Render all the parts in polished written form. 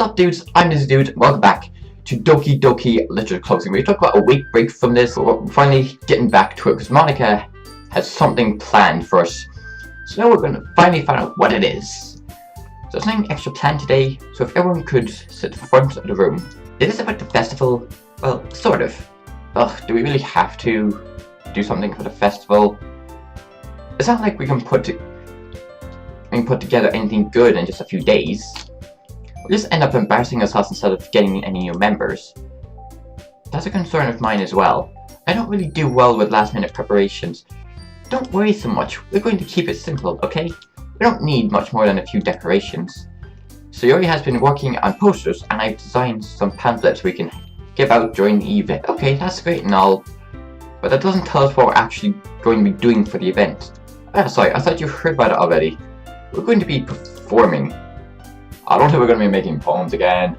Sup dudes, I'm this dude, welcome back to Doki Doki Literally Closing. We took about a week break from this, but we're finally getting back to it because Monika has something planned for us. So now we're going to finally find out what it is. So there's nothing extra planned today, so if everyone could sit at the front of the room. It is about the festival, well, sort of. Ugh, do we really have to do something for the festival? It's not like we can put together anything good in just a few days. We'll just end up embarrassing ourselves instead of getting any new members. That's a concern of mine as well. I don't really do well with last minute preparations. Don't worry so much, we're going to keep it simple, okay? We don't need much more than a few decorations. Sayori has been working on posters and I've designed some pamphlets we can give out during the event. Okay, that's great and all, but that doesn't tell us what we're actually going to be doing for the event. Sorry, I thought you heard about it already. We're going to be performing. I don't think we're going to be making poems again.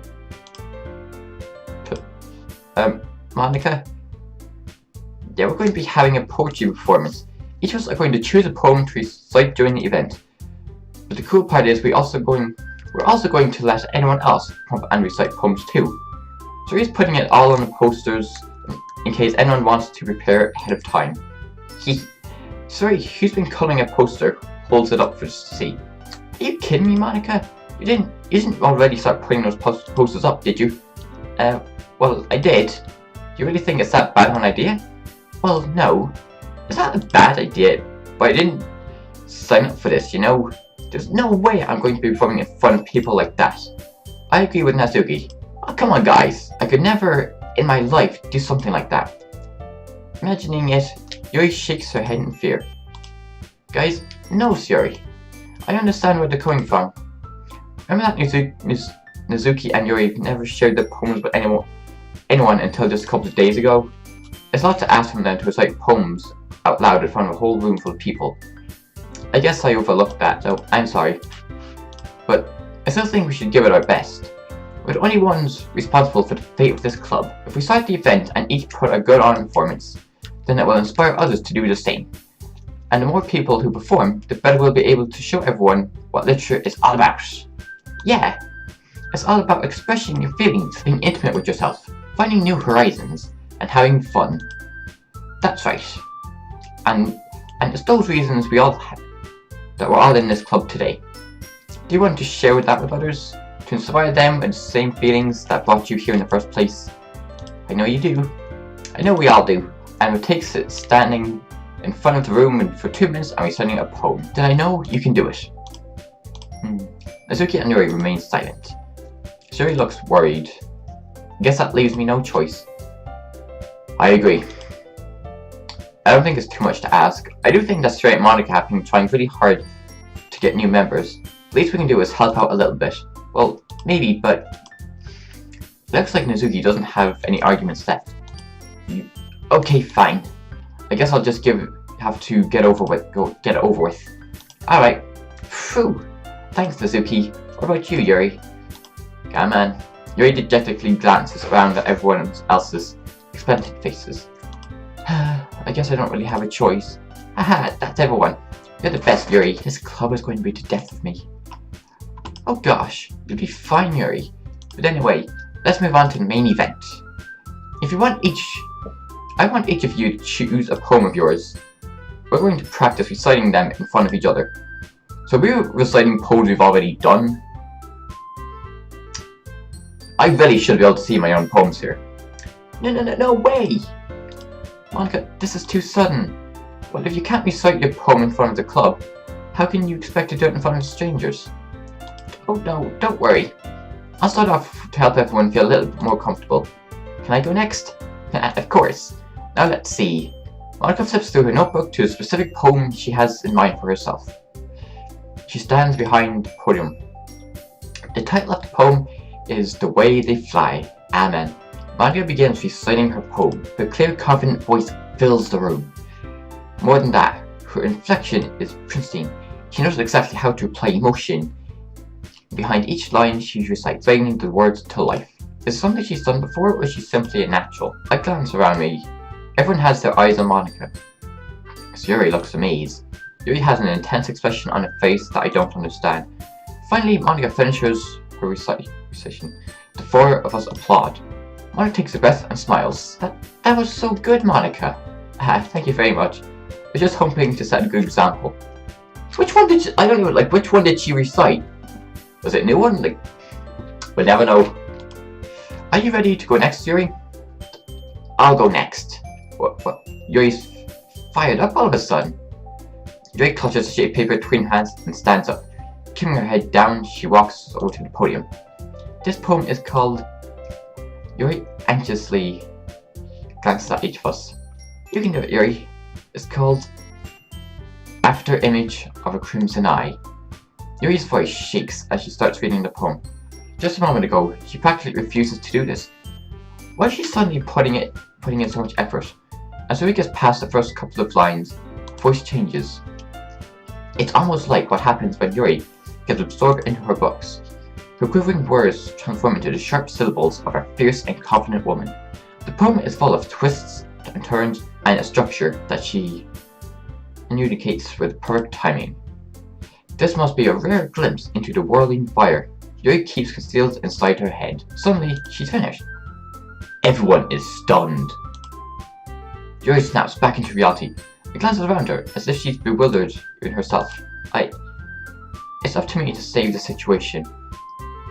Monika? Yeah, we're going to be having a poetry performance. Each of us are going to choose a poem to recite during the event. But the cool part is we're also going to let anyone else prompt and recite poems too. So he's putting it all on the posters in case anyone wants to prepare ahead of time. Sorry, who's been coloring a poster holds it up for us to see. Are you kidding me, Monika? You didn't already start putting those posters up, did you? Well, I did. Do you really think it's that bad of an idea? Well, no. It's not a bad idea, but I didn't sign up for this, you know? There's no way I'm going to be performing in front of people like that. I agree with Nazuki. Oh, come on, guys. I could never, in my life, do something like that. Imagining it, Yuri shakes her head in fear. Guys, no, Sayori. I understand where they're coming from. Remember that Nazuki and Yuri never shared their poems with anyone until just a couple of days ago? It's a lot to ask from them to recite poems out loud in front of a whole room full of people. I guess I overlooked that, so I'm sorry. But I still think we should give it our best. We're the only ones responsible for the fate of this club. If we start the event and each put a good on performance, then it will inspire others to do the same. And the more people who perform, the better we'll be able to show everyone what literature is all about. Yeah, it's all about expressing your feelings, being intimate with yourself, finding new horizons, and having fun. That's right. And it's those reasons we all have, that we're all in this club today. Do you want to share that with others? To inspire them with the same feelings that brought you here in the first place? I know you do. I know we all do. And it takes it standing in front of the room for 2 minutes and reciting a poem. Then I know you can do it. Nazuki and Yuri remain silent. Sayori looks worried. Guess that leaves me no choice. I agree. I don't think it's too much to ask. I do think that Sayori and Monika have been trying really hard to get new members. The least we can do is help out a little bit. Well, maybe, but it looks like Nazuki doesn't have any arguments left. Okay, fine. I guess I'll just have to get it over with. Alright. Phew. Thanks, Nazuki. What about you, Yuri? Come on. Yuri dejectedly glances around at everyone else's expectant faces. I guess I don't really have a choice. Haha, that's everyone. You're the best, Yuri. This club is going to be to death with me. Oh gosh, you'll be fine, Yuri. But anyway, let's move on to the main event. I want each of you to choose a poem of yours. We're going to practice reciting them in front of each other. So we're reciting poems we've already done. I really should be able to see my own poems here. No way! Monika, this is too sudden. Well, if you can't recite your poem in front of the club, how can you expect to do it in front of strangers? Oh no, don't worry. I'll start off to help everyone feel a little bit more comfortable. Can I go next? Of course. Now let's see. Monika flips through her notebook to a specific poem she has in mind for herself. She stands behind the podium. The title of the poem is The Way They Fly. Amen. Monika begins reciting her poem. Her clear, confident voice fills the room. More than that, her inflection is pristine. She knows exactly how to apply emotion behind each line she recites, bringing the words to life. Is it something she's done before, or is she simply a natural? I glance around me. Everyone has their eyes on Monika. Sayori looks amazed. Yuri has an intense expression on her face that I don't understand. Finally, Monika finishes her recitation. The four of us applaud. Monika takes a breath and smiles. That was so good, Monika. Thank you very much. I was just hoping to set a good example. Which one did she, I don't know, like, which one did she recite? Was it a new one? Like, we'll never know. Are you ready to go next, Yuri? I'll go next. What? Yuri's fired up all of a sudden. Yuri clutches a sheet of paper between her hands and stands up. Keeping her head down, she walks over to the podium. This poem is called... Yuri anxiously glances at each of us. You can do it, Yuri. It's called After Image of a Crimson Eye. Yuri's voice shakes as she starts reading the poem. Just a moment ago, she practically refuses to do this. Why is she suddenly putting in so much effort? As Yuri gets past the first couple of lines, voice changes. It's almost like what happens when Yuri gets absorbed into her books. Her quivering words transform into the sharp syllables of a fierce and confident woman. The poem is full of twists and turns and a structure that she communicates with perfect timing. This must be a rare glimpse into the whirling fire Yuri keeps concealed inside her head. Suddenly, she's finished. Everyone is stunned. Yuri snaps back into reality and glances around her as if she's bewildered in herself. It's up to me to save the situation.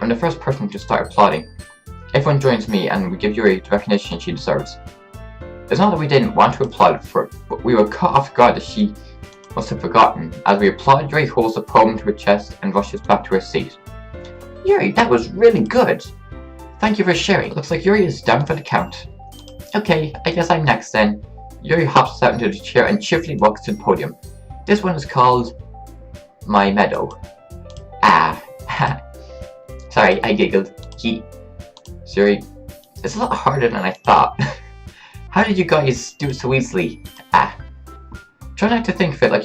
I'm the first person to start applauding. Everyone joins me and we give Yuri the recognition she deserves. It's not that we didn't want to applaud for it, but we were caught off guard that she must have forgotten. As we applaud, Yuri holds the poem to her chest and rushes back to her seat. Yuri, that was really good. Thank you for sharing. Looks like Yuri is down for the count. Okay, I guess I'm next then. Yuri hops out into the chair and cheerfully walks to the podium. This one is called My Meadow. Sorry, I giggled. Yuri, it's a lot harder than I thought. How did you guys do it so easily? Try not to think of it like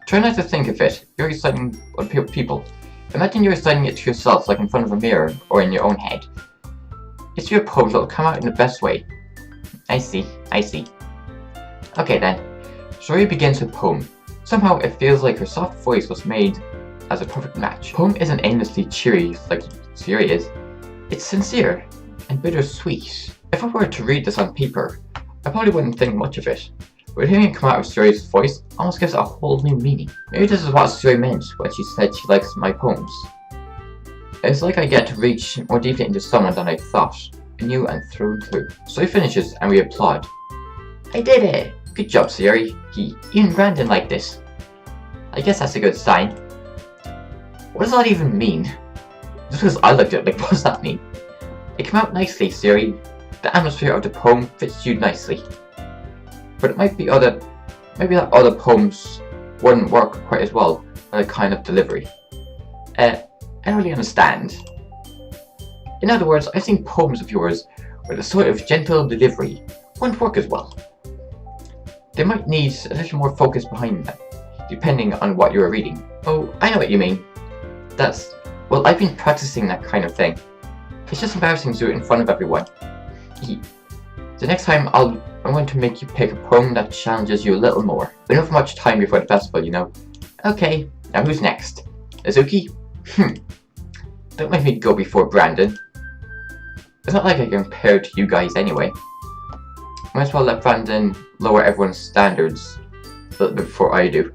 Try not to think of it. You're reciting on people. Imagine you're reciting it to yourself, like in front of a mirror or in your own head. It's your poem that will come out in the best way. I see. Okay then. Sayori begins her poem. Somehow it feels like her soft voice was made as a perfect match. Poem isn't aimlessly cheery like Sayori is. It's sincere and bittersweet. If I were to read this on paper, I probably wouldn't think much of it. But hearing it come out of Sayori's voice almost gives it a whole new meaning. Maybe this is what Sayori meant when she said she likes my poems. It's like I get to reach more deeply into someone than I thought, anew and through and through. Sayori finishes and we applaud. I did it! Good job, Sayori. Even Brandon liked this. I guess that's a good sign. What does that even mean? Just because I liked it, like what does that mean? It came out nicely, Sayori. The atmosphere of the poem fits you nicely. But it might be maybe that other poems wouldn't work quite as well with that kind of delivery. I don't really understand. In other words, I think poems of yours with a sort of gentle delivery won't work as well. They might need a little more focus behind them, depending on what you're reading. Oh, I know what you mean. Well, I've been practicing that kind of thing. It's just embarrassing to do it in front of everyone. The next time I'm going to make you pick a poem that challenges you a little more. We don't have much time before the festival, you know. Okay, now who's next? Azuki? Don't make me go before Brandon. It's not like I can compare to you guys anyway. Might as well let Brandon lower everyone's standards a little bit before I do.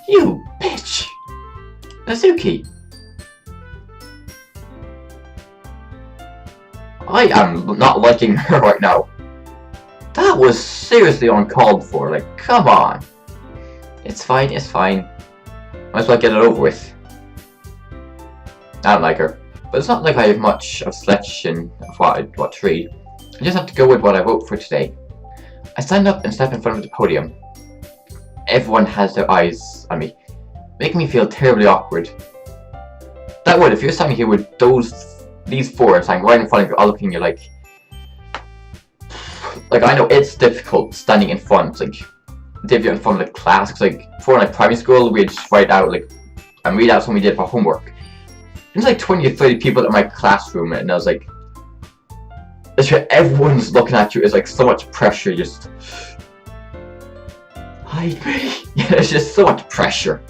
You bitch! Azuki! I am not liking her right now. That was seriously uncalled for, like, come on. It's fine. Might as well get it over with. I don't like her. But it's not like I have much of a selection of what to read. I just have to go with what I wrote for today. I stand up and step in front of the podium. Everyone has their eyes on me, making me feel terribly awkward. That would, if you're standing here with these four standing right in front of you, all looking at you like I know it's difficult standing in front, like, if you're in front of the class, because like, before in primary school, we'd just write out, like, and read out something we did for homework. There's like 20 or 30 people in my classroom, and I was like, everyone's looking at you. It's like so much pressure, just hide me. Yeah, there's just so much pressure.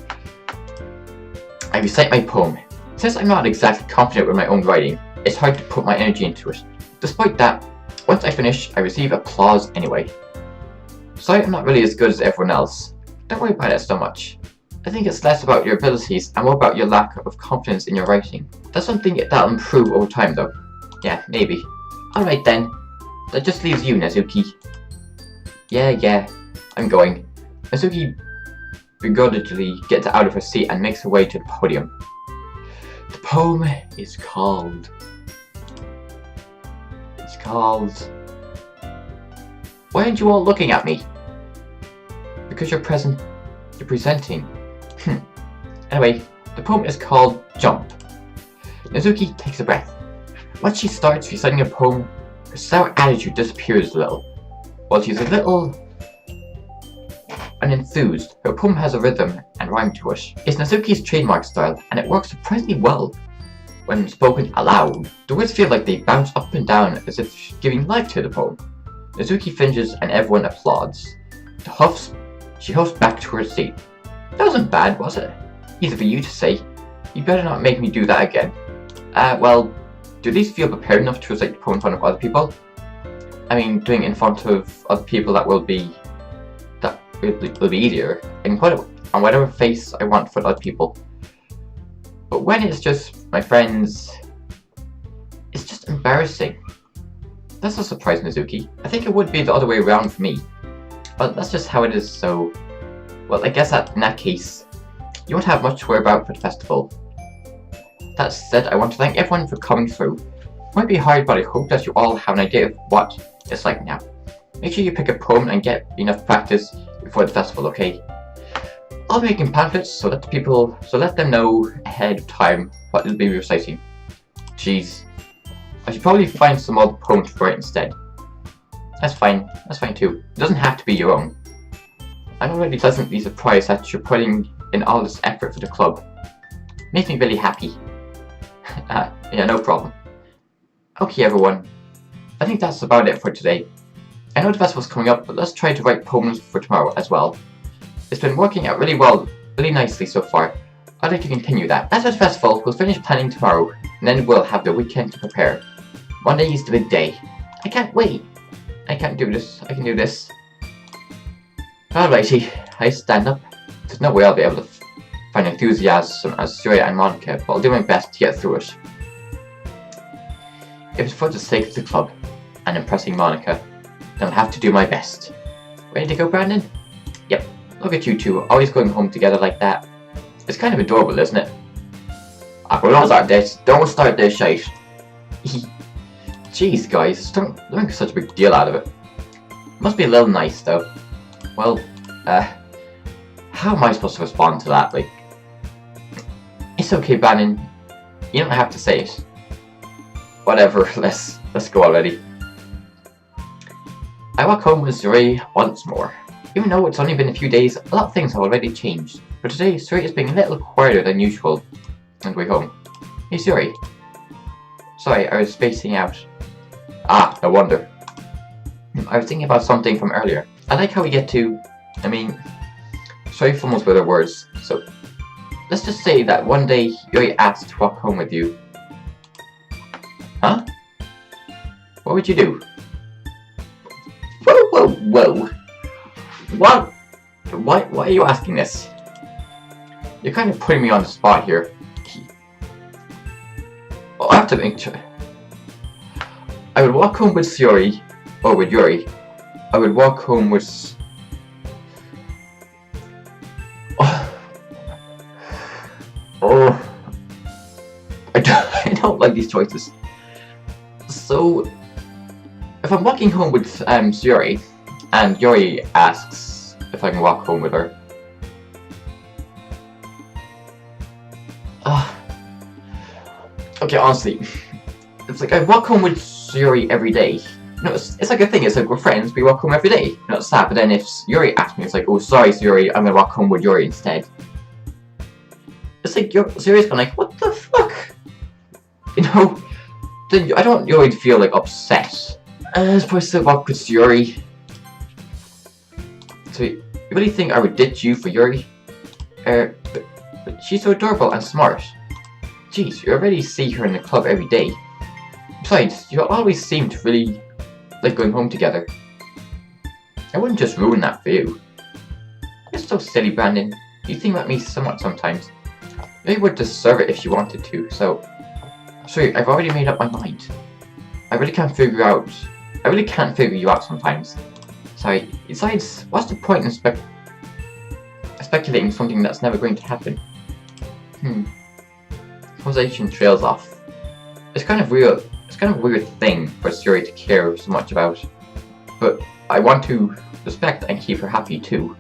I recite my poem. Since I'm not exactly confident with my own writing, it's hard to put my energy into it. Despite that, once I finish, I receive applause anyway. Sorry I'm not really as good as everyone else. Don't worry about it so much. I think it's less about your abilities and more about your lack of confidence in your writing. That's something that'll improve over time though. Yeah, maybe. Alright then. That just leaves you, Nezuki. Yeah, I'm going. Nezuki begrudgingly gets out of her seat and makes her way to the podium. The poem is called... Why aren't you all looking at me? Because you're presenting. Anyway, the poem is called Jump. Nezuki takes a breath. Once she starts reciting a poem, her sour attitude disappears a little. While she's a little unenthused, her poem has a rhythm and rhyme to it. It's Nezuki's trademark style, and it works surprisingly well when spoken aloud. The words feel like they bounce up and down as if giving life to the poem. Nezuki finishes and everyone applauds. She huffs back to her seat. That wasn't bad, was it? Easy for you to say. You better not make me do that again. Well, do these feel prepared enough to recite the poem in front of other people? I mean, doing it in front of other people that will be easier. I can put it on whatever face I want for other people. But when it's just my friends, it's just embarrassing. That's a surprise, Nezuki. I think it would be the other way around for me. But that's just how it is, so... Well, I guess in that case, you won't have much to worry about for the festival. That said, I want to thank everyone for coming through. It might be hard, but I hope that you all have an idea of what it's like now. Make sure you pick a poem and get enough practice before the festival, okay? I'll be making pamphlets so let them know ahead of time what they'll be reciting. Jeez. I should probably find some other poems to write instead. That's fine too. It doesn't have to be your own. I'm already pleasantly surprised that you're putting in all this effort for the club. Makes me really happy. Yeah, no problem. Okay everyone, I think that's about it for today. I know the festival's coming up, but let's try to write poems for tomorrow as well. It's been working out really nicely so far. I'd like to continue that. After the festival, we'll finish planning tomorrow, and then we'll have the weekend to prepare. Monday is the big day. I can't wait. I can't do this. I can do this. Alrighty, I stand up. There's no way I'll be able to find enthusiasm as Sayori and Monika, but I'll do my best to get through it. If it's for the sake of the club, and impressing Monika, then I'll have to do my best. Ready to go, Brandon? Yep. Look at you two, always going home together like that. It's kind of adorable, isn't it? But don't start this shite. Jeez, guys, don't make such a big deal out of it. Must be a little nice, though. Well, how am I supposed to respond to that? Like, it's okay, Brandon. You don't have to say it. Whatever. Let's go already. I walk home with Sayori once more. Even though it's only been a few days, a lot of things have already changed. But today, Sayori is being a little quieter than usual on the way home. Hey, Sayori. Sorry, I was spacing out. Ah, no wonder. I was thinking about something from earlier. I like how we get to... Sayori fumbles with her words, so... Let's just say that one day, Yuri asked to walk home with you. Huh? What would you do? Whoa! What? Why are you asking this? You're kind of putting me on the spot here. Oh, I have to make sure. I would walk home with Sayori, or with Yuri. I would walk home with... Oh. I don't like these choices. So, if I'm walking home with Sayori, and Yuri asks if I can walk home with her. Okay, honestly, it's like I walk home with Sayori every day. No, it's like a thing. It's like we're friends. We walk home every day. You know, it's sad. But then if Yuri asks me, it's like, oh, sorry, Sayori, I'm gonna walk home with Yuri instead. It's like Sayori's gonna like, what the fuck? You know, then I don't want Yuri to feel like upset. I suppose to walk with Sayori. So you really think I would ditch you for Yuri? She's so adorable and smart. Jeez, you already see her in the club every day. Besides, you always seem to really like going home together. I wouldn't just ruin that for you. You're so silly, Brandon. You think about me so much sometimes. You would deserve it if you wanted to, so... Sorry, I've already made up my mind. I really can't figure you out sometimes. Sorry, besides, what's the point in speculating something that's never going to happen? Conversation trails off. It's kind of weird thing for Sayori to care so much about. But I want to respect and keep her happy too.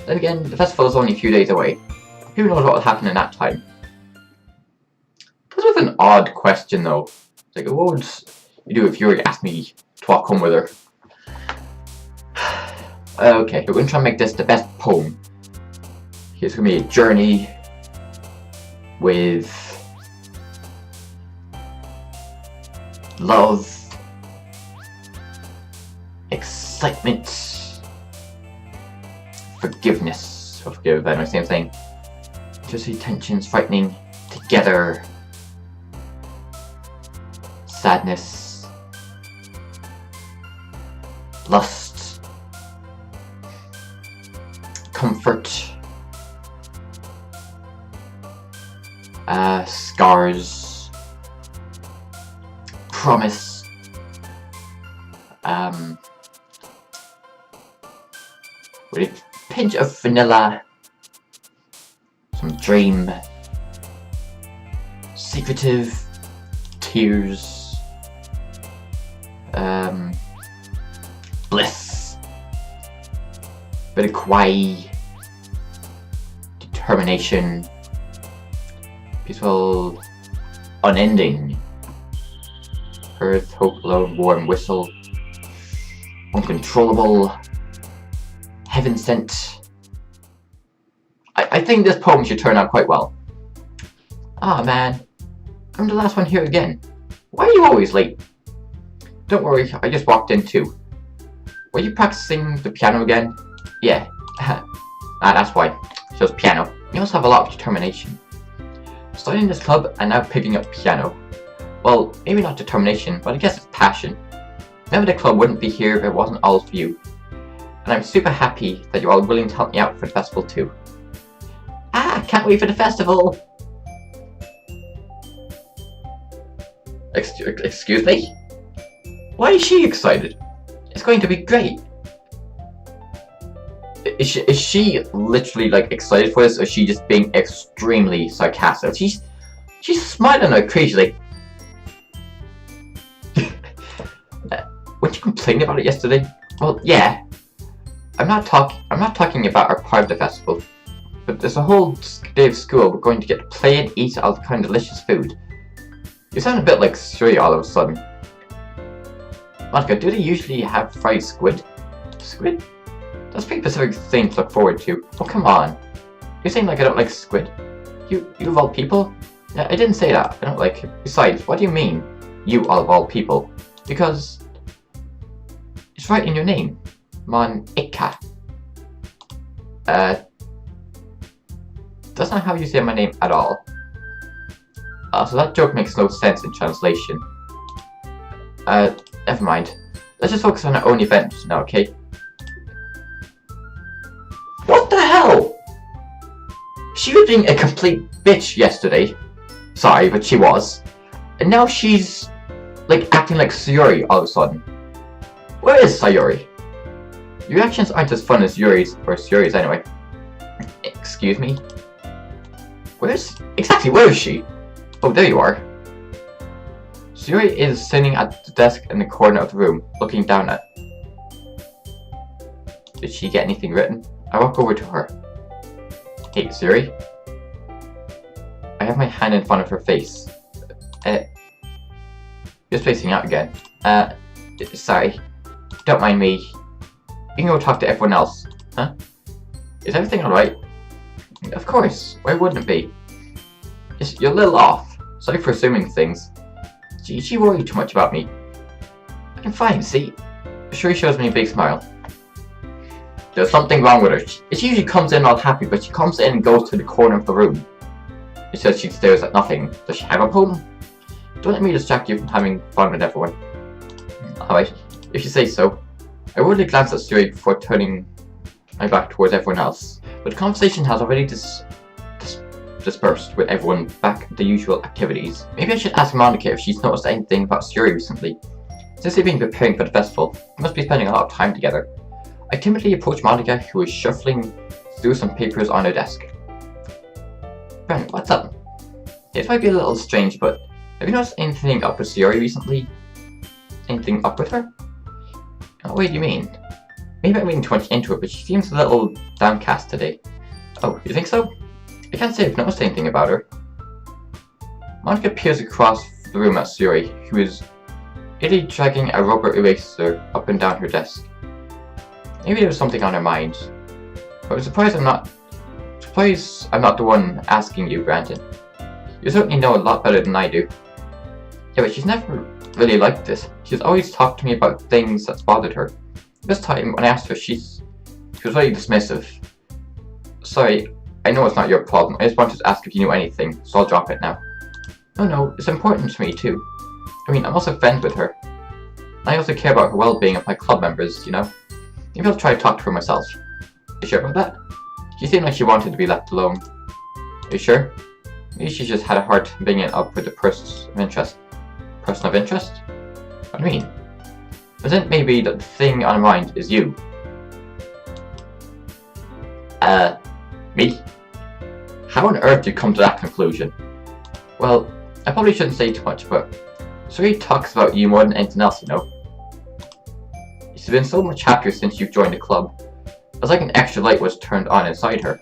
Then again, the festival is only a few days away. Who knows what will happen in that time? This was an odd question though. Like, what would you do if Yuri asked me to walk home with her? Okay, we're going to try and make this the best poem. Here's going to be a journey with love, excitement, forgiveness. Forgive, I know, same thing. Just see tensions, frightening, together, sadness, lust, comfort, scars, promise, with a pinch of vanilla, some dream, secretive, tears, bliss, bit of kawaii, determination, peaceful, unending, earth, hope, love, warm whistle, uncontrollable, heaven sent. I think this poem should turn out quite well. Ah man, I'm the last one here again. Why are you always late? Don't worry, I just walked in too. Were you practicing the piano again? Yeah. That's why. Just piano. You also have a lot of determination. Starting this club and now picking up piano. Well, maybe not determination, but I guess it's passion. Maybe the club wouldn't be here if it wasn't all for you. And I'm super happy that you're all willing to help me out for the festival too. Ah, can't wait for the festival! Excuse me? Why is she excited? It's going to be great. Is she literally like excited for this, or is she just being extremely sarcastic? She's smiling like crazy, like... Weren't you complaining about it yesterday? Well, yeah. I'm not talking about our part of the festival. But there's a whole day of school we're going to get to play and eat all the kind of delicious food. You sound a bit like Sayori all of a sudden. Monika, do they usually have fried squid? Squid? That's a pretty specific thing to look forward to. Oh, come on. You're saying like I don't like squid? You of all people? Yeah, I didn't say that. I don't like it. Besides, what do you mean, you of all people? Because it's right in your name. Monika. That's not how you say my name at all. So that joke makes no sense in translation. Never mind. Let's just focus on our own event now, okay? What the hell? She was being a complete bitch yesterday. Sorry, but she was. And now she's, like, acting like Sayori all of a sudden. Where is Sayori? Your actions aren't as fun as Yuri's, or Sayori's anyway. Excuse me? Where is she? Oh, there you are. Sayori is sitting at the desk in the corner of the room, looking down at... Did she get anything written? I walk over to her. Hey, Sayori? I have my hand in front of her face. Just spacing out again. Sorry. Don't mind me. You can go talk to everyone else. Huh? Is everything alright? Of course. Why wouldn't it be? You're a little off. Sorry for assuming things. She worried too much about me. I'm fine, see? She shows me a big smile. There's something wrong with her. She usually comes in all happy, but she comes in and goes to the corner of the room. It says she stares at nothing. Does she have a poem? Don't let me distract you from having fun with everyone. Alright, if you say so. I would glance at Sayori before turning my back towards everyone else, but the conversation has already dispersed with everyone back at the usual activities. Maybe I should ask Monika if she's noticed anything about Sayori recently. Since they've been preparing for the festival, they must be spending a lot of time together. I timidly approached Monika, who was shuffling through some papers on her desk. Brent, what's up? It might be a little strange, but have you noticed anything up with Sayori recently? Anything up with her? What way do you mean? Maybe I'm reading too much into it, but she seems a little downcast today. Oh, you think so? I can't say I've noticed anything about her. Monika peers across the room at Sayori, who is idly dragging a rubber eraser up and down her desk. Maybe there was something on her mind. But I'm surprised I'm not the one asking you, Brandon. You certainly know a lot better than I do. Yeah, but she's never really like this. She's always talked to me about things that's bothered her. This time, when I asked her, she was very dismissive. Sorry, I know it's not your problem. I just wanted to ask if you knew anything, so I'll drop it now. No, it's important to me too. I mean, I'm also friends with her. I also care about her well-being of my club members, you know? Maybe I'll try to talk to her myself. You sure about that? She seemed like she wanted to be left alone. Are you sure? Maybe she just had a hard time bringing it up with the person of interest. Person of interest? What do you mean? Isn't it maybe that the thing on her mind is you? Me? How on earth did you come to that conclusion? Well, I probably shouldn't say too much, but Sayori talks about you more than anything else, you know? She's been so much happier since you've joined the club. It's like an extra light was turned on inside her.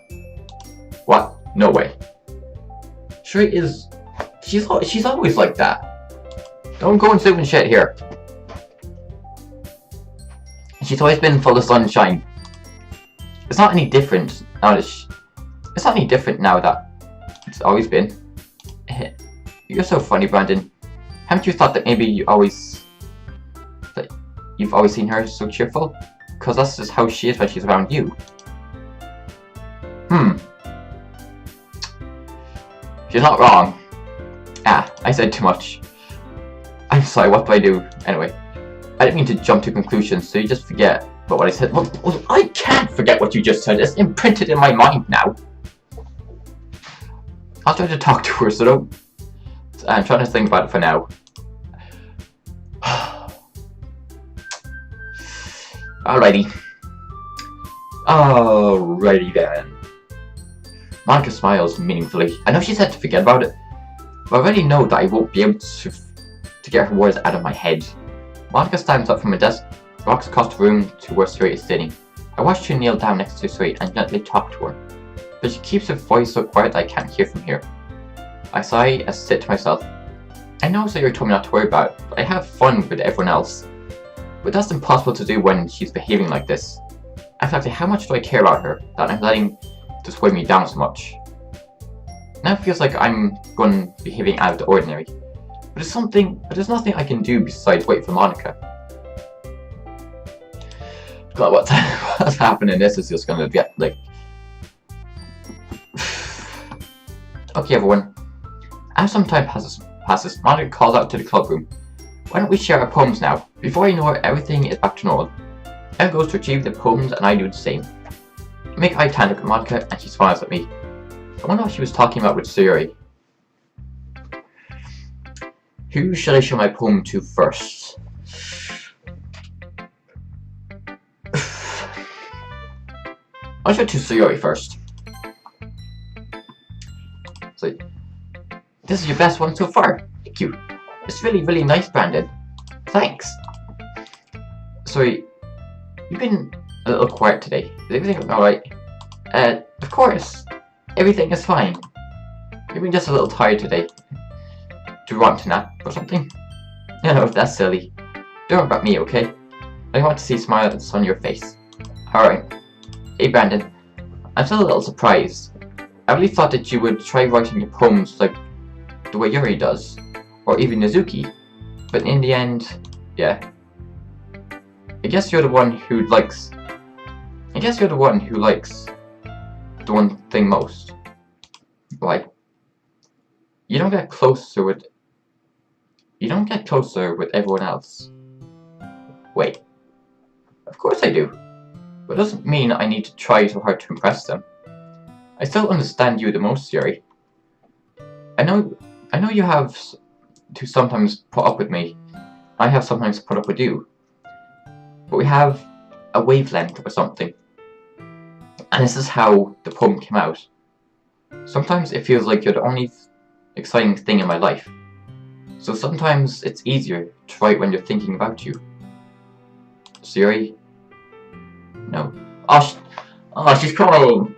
What? No way. Sayori is... She's always like that. Don't go and sit and shit here. She's always been full of sunshine. It's not any different now that it's not any different now that it's always been. You're so funny, Brandon. Haven't you thought that maybe you've always seen her so cheerful? Because that's just how she is when she's around you. She's not wrong. I said too much. I'm sorry, what do I do? Anyway, I didn't mean to jump to conclusions, so you just forget about what I said. Well, I can't forget what you just said. It's imprinted in my mind now. I'll try to talk to her, so don't... I'm trying to think about it for now. Alrighty then. Monika smiles meaningfully. I know she said to forget about it, but I already know that I won't be able to get her words out of my head. Monika stands up from her desk, walks across the room to where Sayori is sitting. I watch her kneel down next to Sayori and gently talk to her, but she keeps her voice so quiet that I can't hear from here. I sigh as I sit to myself. I know Sayori told me not to worry about it, but I have fun with everyone else. But that's impossible to do when she's behaving like this. Exactly how much do I care about her that I'm letting this weigh me down so much? Now it feels like I'm behaving out of the ordinary. But there's nothing I can do besides wait for Monika. God, what's happening? This is just gonna get like... Okay everyone, as some time passes, Monika calls out to the club room. Why don't we share our poems now? Before I know it, everything is back to normal. Elle goes to retrieve the poems and I do the same. I make eye contact with Monika and she smiles at me. I wonder what she was talking about with Sayori. Who should I show my poem to first? I'll show it to Sayori first. So, this is your best one so far. Thank you. It's really nice, Brandon. Thanks. Sorry, you've been a little quiet today. Is everything alright? Of course. Everything is fine. You've been just a little tired today. Do you want to nap or something? No, that's silly. Don't worry about me, okay? I want to see a smile that's on your face. Alright. Hey, Brandon. I'm still a little surprised. I really thought that you would try writing your poems like the way Yuri does. Or even Nizuki. But in the end, yeah. I guess you're the one who likes the one thing most. Why? You don't get closer with everyone else. Wait. Of course I do. But it doesn't mean I need to try so hard to impress them. I still understand you the most, Sayori. I know you have to sometimes put up with me. I have sometimes put up with you. But we have a wavelength or something. And this is how the poem came out. Sometimes it feels like you're the only exciting thing in my life. So sometimes it's easier to write when you're thinking about you. Sayori? No. Oh, she's crying!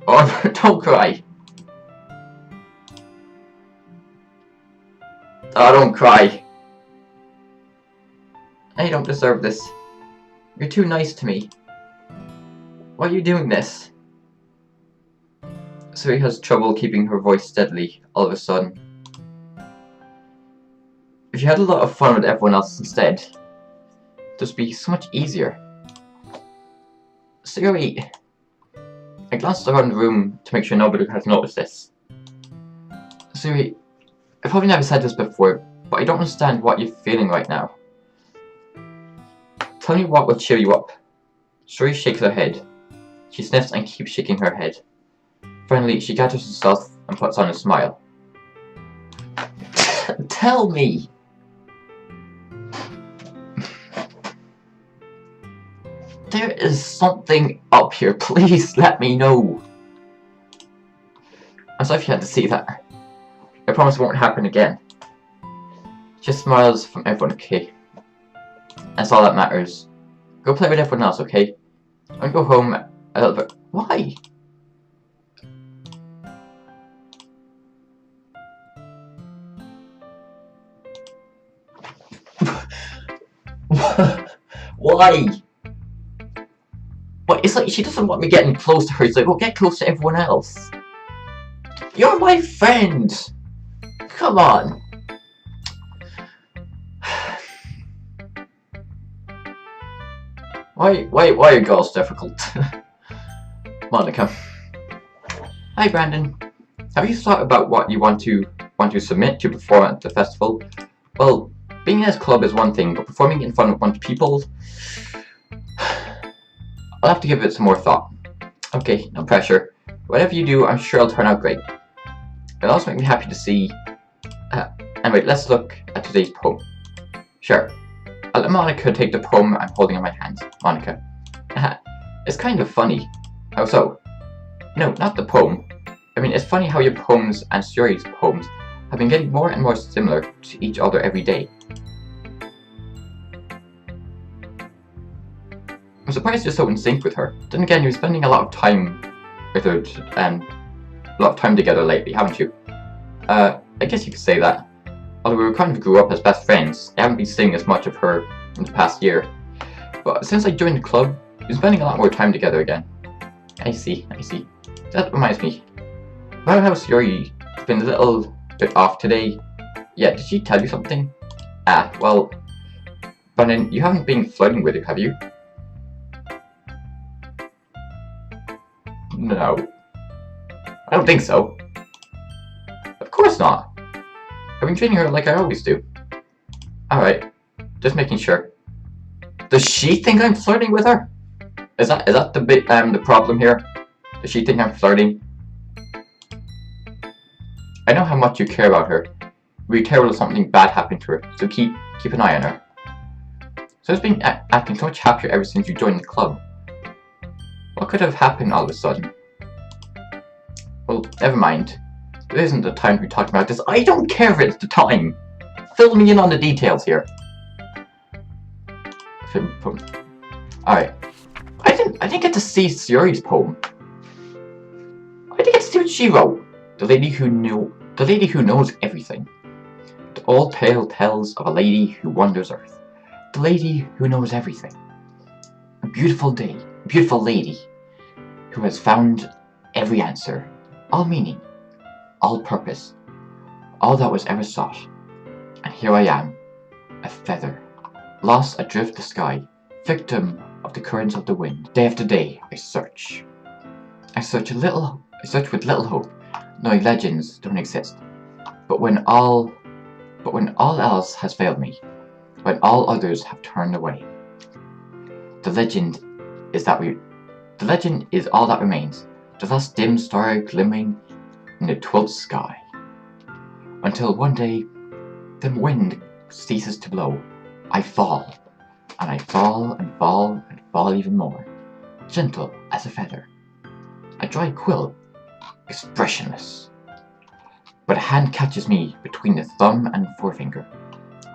Oh, don't cry! Oh, don't cry! I don't deserve this. You're too nice to me. Why are you doing this? Sayori has trouble keeping her voice steadily all of a sudden. If you had a lot of fun with everyone else instead, it'd just be so much easier. Sayori, I glanced around the room to make sure nobody has noticed this. Sayori, I've probably never said this before, but I don't understand what you're feeling right now. Tell me what will cheer you up. Sayori shakes her head. She sniffs and keeps shaking her head. Finally, she gathers herself and puts on a smile. Tell me! There is something up here. Please let me know. I'm sorry if you had to see that. I promise it won't happen again. She smiles from everyone, okay? That's all that matters. Go play with everyone else, okay? I'll go home a little bit. Why? Why? But it's like she doesn't want me getting close to her. It's like, well, get close to everyone else. You're my friend. Come on. Why are girls difficult? Monika. Hi, Brandon. Have you thought about what you want to submit to perform at the festival? Well, being in this club is one thing, but performing in front of a bunch of people, I'll have to give it some more thought. Okay, no pressure. Whatever you do, I'm sure it'll turn out great. It'll also make me happy to see... anyway, let's look at today's poem. Sure. I'll let Monika take the poem I'm holding in my hands. Monika. It's kind of funny. How so? No, not the poem. I mean, it's funny how your poems and Sayori's poems have been getting more and more similar to each other every day. I'm surprised you're so in sync with her. Then again, you're spending a lot of time with her, a lot of time together lately, haven't you? I guess you could say that. Although we kind of grew up as best friends, I haven't been seeing as much of her in the past year. But since I joined the club, we're spending a lot more time together again. I see. That reminds me. About how Sayori has been a little bit off today. Yeah, did she tell you something? Well... Brandon, you haven't been flirting with her, have you? No. I don't think so. Of course not. I've been treating her like I always do. Alright, just making sure. Does she think I'm flirting with her? Is that the problem here? Does she think I'm flirting? I know how much you care about her. It would be terrible if something bad happened to her, so keep an eye on her. So it's been acting so much happier ever since you joined the club. What could have happened all of a sudden? Well, never mind. There isn't the time to be talking about this. I don't care if it's the time. Fill me in on the details here. Alright. I didn't get to see Sayori's poem. I didn't get to see what she wrote. The lady who knows everything. The old tale tells of a lady who wanders Earth. The lady who knows everything. A beautiful lady who has found every answer, all meaning, all purpose, all that was ever sought. And here I am, a feather, lost adrift the sky, victim of the currents of the wind. Day after day, I search with little hope, No, legends don't exist. But when all else has failed me, when all others have turned away, the legend is all that remains, the last dim star glimmering in the 12th sky. Until one day, the wind ceases to blow, I fall, and I fall and fall and fall even more, gentle as a feather, a dry quill, expressionless. But a hand catches me between the thumb and forefinger,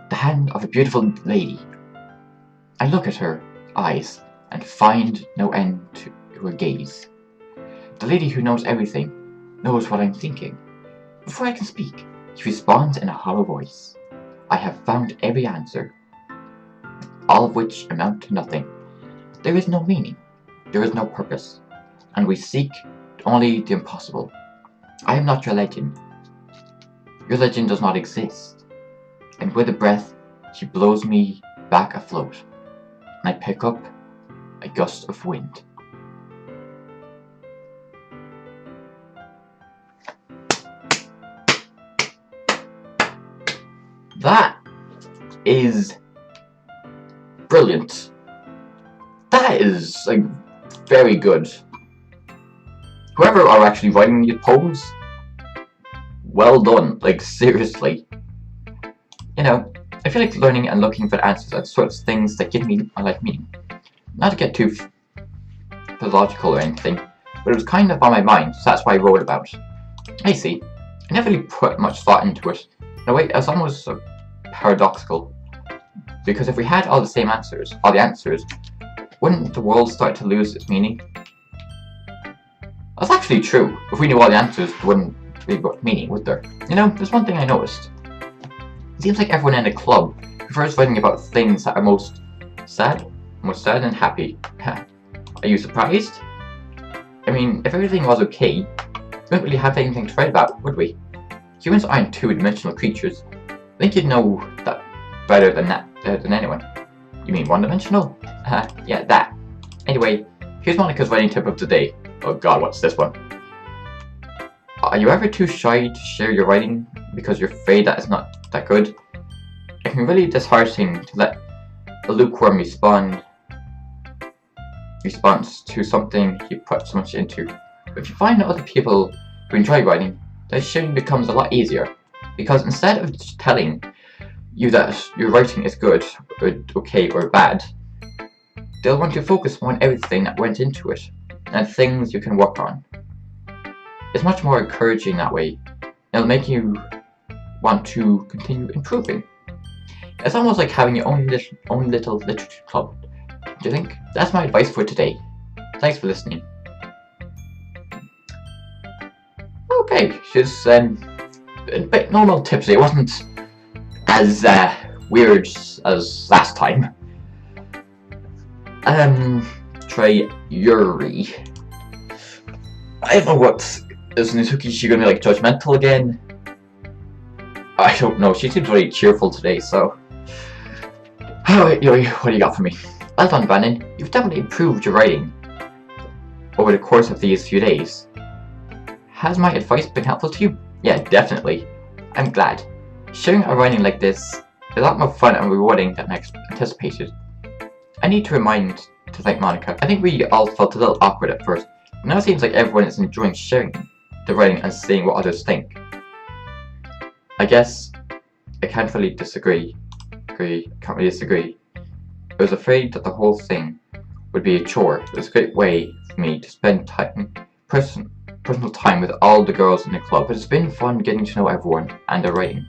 the hand of a beautiful lady. I look at her eyes and find no end to her gaze. The lady who knows everything knows what I'm thinking. Before I can speak, she responds in a hollow voice. I have found every answer, all of which amount to nothing. There is no meaning, there is no purpose, and we seek only the impossible. I am not your legend. Your legend does not exist. And with a breath, she blows me back afloat, and I pick up a gust of wind. That is brilliant. That is like very good. Whoever are actually writing these poems, well done. Like seriously. You know, I feel like learning and looking for answers are sorts of things that give me my life meaning. Not to get too philosophical or anything, but it was kind of on my mind, so that's why I wrote about it. I see. I never really put much thought into it. In a way, it's almost paradoxical. Because if we had all the answers, wouldn't the world start to lose its meaning? That's actually true. If we knew all the answers, there wouldn't be much meaning, would there? You know, there's one thing I noticed. It seems like everyone in a club prefers writing about things that are most sad and happy. Are you surprised? I mean, if everything was okay, we wouldn't really have anything to write about, would we? Humans aren't two-dimensional creatures. I think you'd know that better than anyone. You mean one-dimensional? Yeah, that. Anyway, here's Monika's writing tip of the day. Oh god, what's this one? Are you ever too shy to share your writing because you're afraid that it's not that good? It can be really disheartening to let a lukewarm response to something you put so much into. But if you find that other people who enjoy writing, then sharing becomes a lot easier. Because instead of just telling you that your writing is good, or okay, or bad, they'll want to focus on everything that went into it, and things you can work on. It's much more encouraging that way. It'll make you want to continue improving. It's almost like having your own little literature club. Do you think? That's my advice for today. Thanks for listening. Okay, she's a bit normal tip today. It wasn't as weird as last time. Try Yuri. I don't know what is Nizuki. Is she gonna be like judgmental again? I don't know. She seems really cheerful today, so. Alright, Yuri, what do you got for me? Well done, Brandon. You've definitely improved your writing over the course of these few days. Has my advice been helpful to you? Yeah, definitely. I'm glad. Sharing a writing like this is a lot more fun and rewarding than I anticipated. I need to thank Monika. I think we all felt a little awkward at first, but now it seems like everyone is enjoying sharing the writing and seeing what others think. I guess I can't really disagree. I was afraid that the whole thing would be a chore. It was a great way for me to spend personal time with all the girls in the club, but it's been fun getting to know everyone and their writing.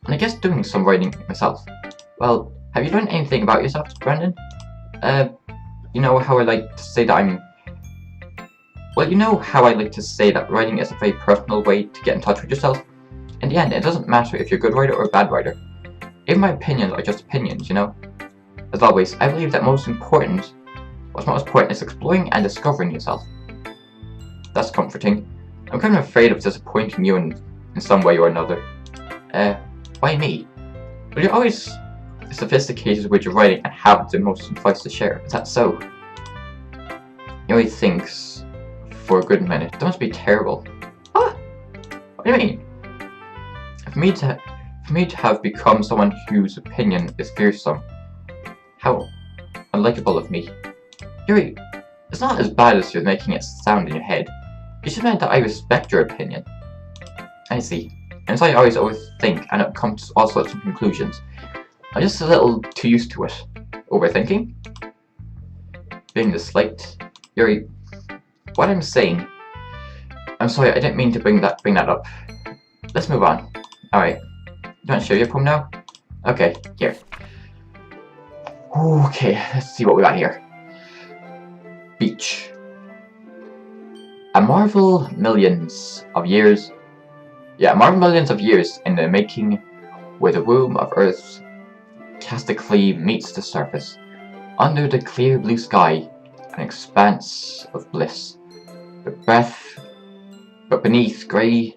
And I guess doing some writing myself. Well, have you learned anything about yourself, Brandon? You know how I like to say that writing is a very personal way to get in touch with yourself. In the end, it doesn't matter if you're a good writer or a bad writer. Even my opinions are just opinions, you know? As always, I believe that what's most important is exploring and discovering yourself. That's comforting. I'm kind of afraid of disappointing you in some way or another. Why me? Well, you're always sophisticated with your writing and have the most advice to share. Is that so? He only thinks for a good minute. That must be terrible. Ah! What do you mean? For me to have become someone whose opinion is fearsome, how unlikable of me. Yuri, it's not as bad as you're making it sound in your head. It just meant that I respect your opinion. I see. And so I always overthink and come to all sorts of conclusions. I'm just a little too used to it. Overthinking? Being disliked? Yuri, what I'm saying... I'm sorry, I didn't mean to bring that up. Let's move on. Alright. You want to show your poem now? Okay, here. Okay, let's see what we got here. Beach. A marvel millions of years in the making, where the womb of Earth castically meets the surface. Under the clear blue sky, an expanse of bliss. But beneath grey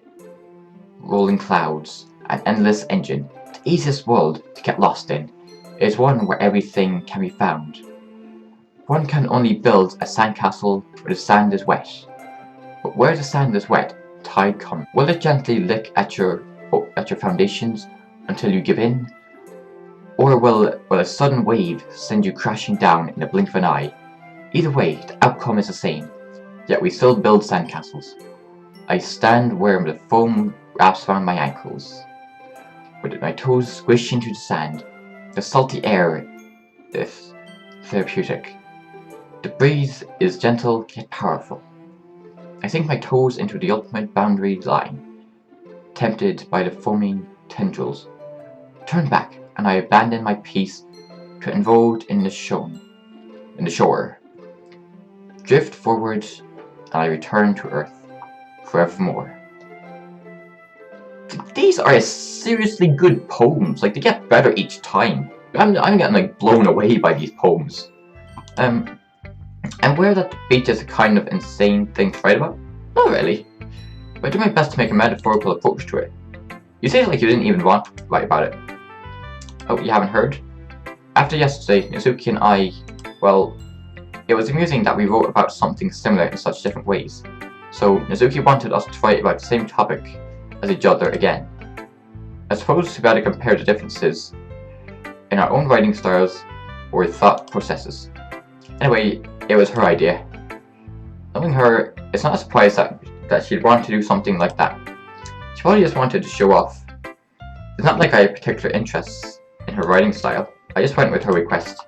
rolling clouds, an endless engine. The easiest world to get lost in is one where everything can be found. One can only build a sandcastle where the sand is wet. But where the sand is wet, tide comes. Will it gently lick at your foundations until you give in? Or will a sudden wave send you crashing down in the blink of an eye? Either way, the outcome is the same, yet we still build sandcastles. I stand where the foam wraps around my ankles, with my toes squish into the sand. The salty air is therapeutic. The breeze is gentle yet powerful. I sink my toes into the ultimate boundary line, tempted by the foaming tendrils. Turn back, and I abandon my peace to enfold in the shore. Drift forward, and I return to earth forevermore. These are seriously good poems. Like, they get better each time. I'm getting like blown away by these poems. I'm aware that the beach is a kind of insane thing to write about. Not really. But I do my best to make a metaphorical approach to it. You say it like you didn't even want to write about it. Oh, you haven't heard? After yesterday, Nezuki and I, well, it was amusing that we wrote about something similar in such different ways. So Nezuki wanted us to write about the same topic as each other again. I suppose we better compare the differences in our own writing styles or thought processes. Anyway, it was her idea. Knowing her, it's not a surprise that she'd want to do something like that. She probably just wanted to show off. It's not like I had particular interests in her writing style. I just went with her request.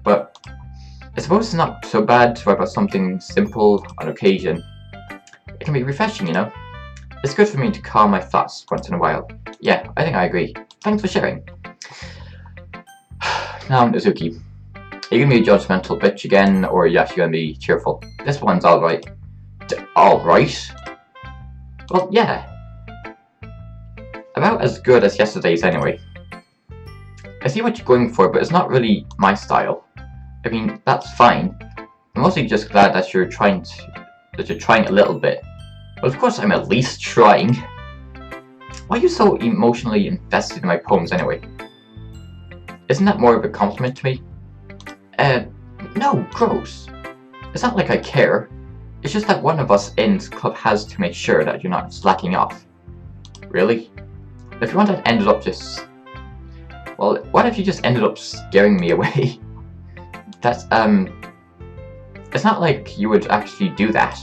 But I suppose it's not so bad to write about something simple on occasion. It can be refreshing, you know? It's good for me to calm my thoughts once in a while. Yeah, I think I agree. Thanks for sharing. Now, Nezuki, are you gonna be a judgmental bitch again, or are you actually gonna be cheerful? This one's alright. Alright? Well, yeah. About as good as yesterday's anyway. I see what you're going for, but it's not really my style. I mean, that's fine. I'm mostly just glad that you're trying a little bit. Well, of course I'm at least trying. Why are you so emotionally invested in my poems anyway? Isn't that more of a compliment to me? No, gross. It's not like I care. It's just that one of us in this club has to make sure that you're not slacking off. Really? If you want to end up just... Well, what if you just ended up scaring me away? That's, it's not like you would actually do that.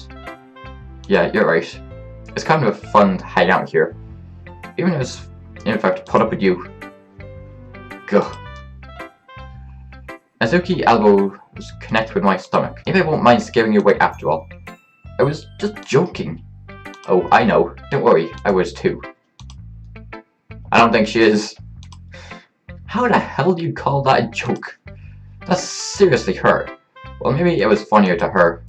Yeah, you're right. It's kind of fun to hang out here. Even if I have to put up with you. Gah. Nezuki's elbow was connected with my stomach. Maybe I won't mind scaring you away after all. I was just joking. Oh, I know. Don't worry, I was too. I don't think she is. How the hell do you call that a joke? That's seriously her. Well, maybe it was funnier to her.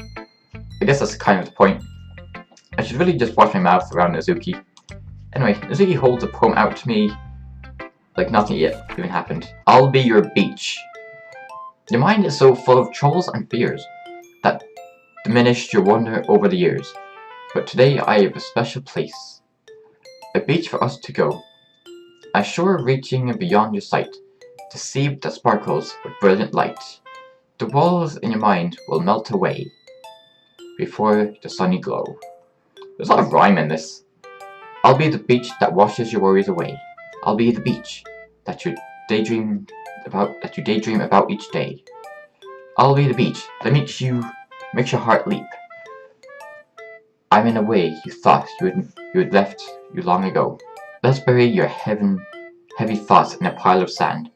I guess that's kind of the point. I should really just watch my mouth around Nezuki. Anyway, Nezuki holds a poem out to me like nothing yet even happened. I'll be your beach. Your mind is so full of troubles and fears that diminished your wonder over the years. But today I have a special place. A beach for us to go. A shore reaching beyond your sight. The sea that sparkles with brilliant light. The walls in your mind will melt away before the sunny glow. There's a lot of rhyme in this. I'll be the beach that washes your worries away. I'll be the beach that you daydream about each day. I'll be the beach that makes your heart leap. I'm in a way you thought you had left you long ago. Let's bury your heavy thoughts in a pile of sand.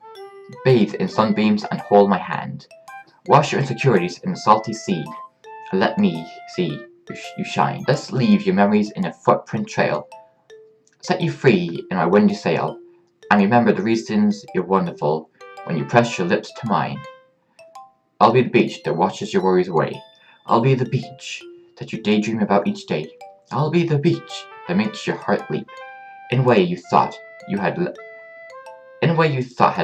Bathe in sunbeams and hold my hand. Wash your insecurities in the salty sea, and let me see you shine. Let's leave your memories in a footprint trail. Set you free in my windy sail, and remember the reasons you're wonderful when you press your lips to mine. I'll be the beach that washes your worries away. I'll be the beach that you daydream about each day. I'll be the beach that makes your heart leap in a way you thought had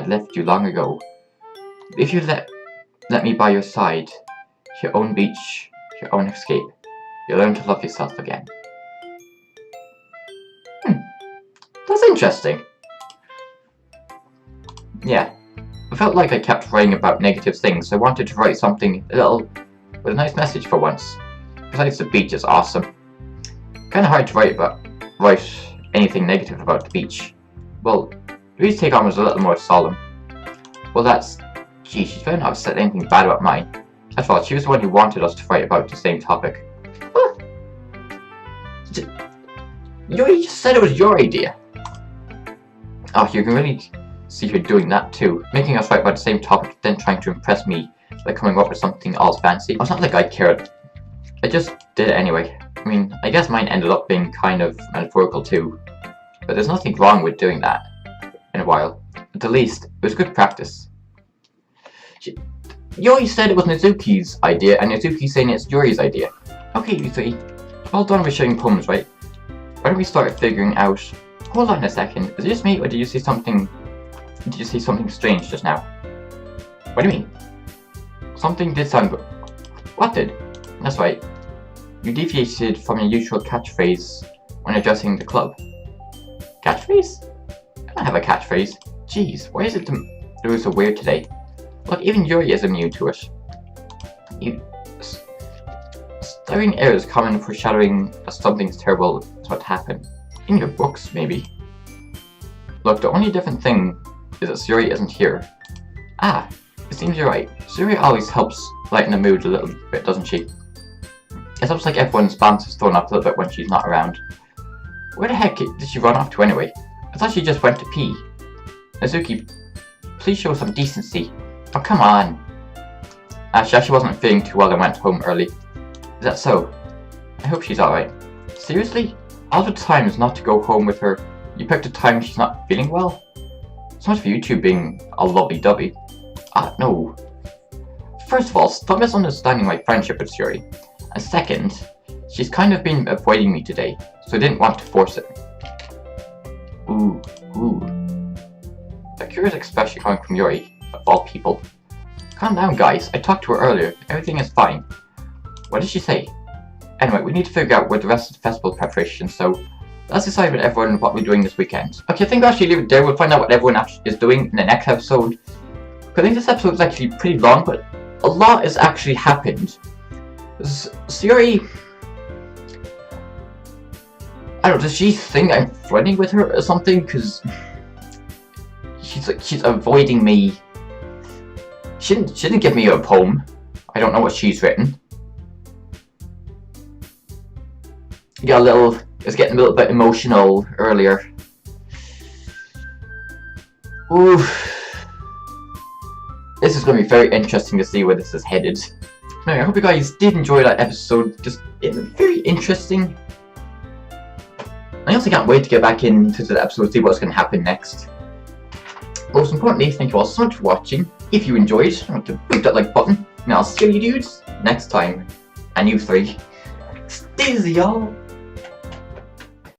left you long ago. If you let me by your side, your own beach, your own escape, you'll learn to love yourself again. That's interesting. Yeah, I felt like I kept writing about negative things, so I wanted to write something a little with a nice message for once. Besides, the beach is awesome. Kinda hard to write anything negative about the beach. Well, Louise's take on was a little more solemn. Well, she's better not have said anything bad about mine. After all, she was the one who wanted us to write about the same topic. What? You just said it was your idea. Oh, you can really see her doing that too. Making us write about the same topic, then trying to impress me by coming up with something all fancy. It's not like I cared. I just did it anyway. I mean, I guess mine ended up being kind of metaphorical too. But there's nothing wrong with doing that in a while. At the least, it was good practice. Yuri said it was Nizuki's idea, and Nizuki's saying it's Yuri's idea. Okay, you three. All done with sharing poems, right? Why don't we start figuring out... Hold on a second. Is it just me, or did you see something strange just now? What do you mean? Something did sound good. What did? That's right. You deviated from your usual catchphrase when addressing the club. Catchphrase? I don't have a catchphrase. Jeez, why is it doing so weird today? Look, even Yuri is immune to it. Staring air is common foreshadowing that something's terrible is what happened. In your books, maybe. Look, the only different thing is that Sayori isn't here. Ah, it seems you're right. Sayori always helps lighten the mood a little bit, doesn't she? It helps like everyone's balance is thrown off a little bit when she's not around. Where the heck did she run off to anyway? I thought she just went to pee. Nizuki, please show some decency. Oh, come on. She actually wasn't feeling too well and went home early. Is that so? I hope she's alright. Seriously? All the times not to go home with her, you picked a time she's not feeling well? So much for you two being a lovey-dovey. No. First of all, stop misunderstanding my friendship with Sayori. And second, she's kind of been avoiding me today, so I didn't want to force it. Ooh. A curious expression coming from Yuri, of all people. Calm down, guys. I talked to her earlier. Everything is fine. What did she say? Anyway, we need to figure out where the rest of the festival preparation, so let's decide with everyone what we're doing this weekend. Okay, I think I'll actually leave it there. We'll find out what everyone is doing in the next episode. I think this episode is actually pretty long, but a lot has actually happened. Sayori... I don't know, does she think I'm flirting with her or something? Because she's avoiding me. She didn't give me a poem. I don't know what she's written. It was getting a little bit emotional earlier. Ooh. This is going to be very interesting to see where this is headed. Anyway, I hope you guys did enjoy that episode. It was very interesting. I also can't wait to get back into the episode and see what's going to happen next. Most importantly, thank you all so much for watching. If you enjoyed, remember to click that like button. And I'll see you dudes next time. And you three. Stay easy, y'all.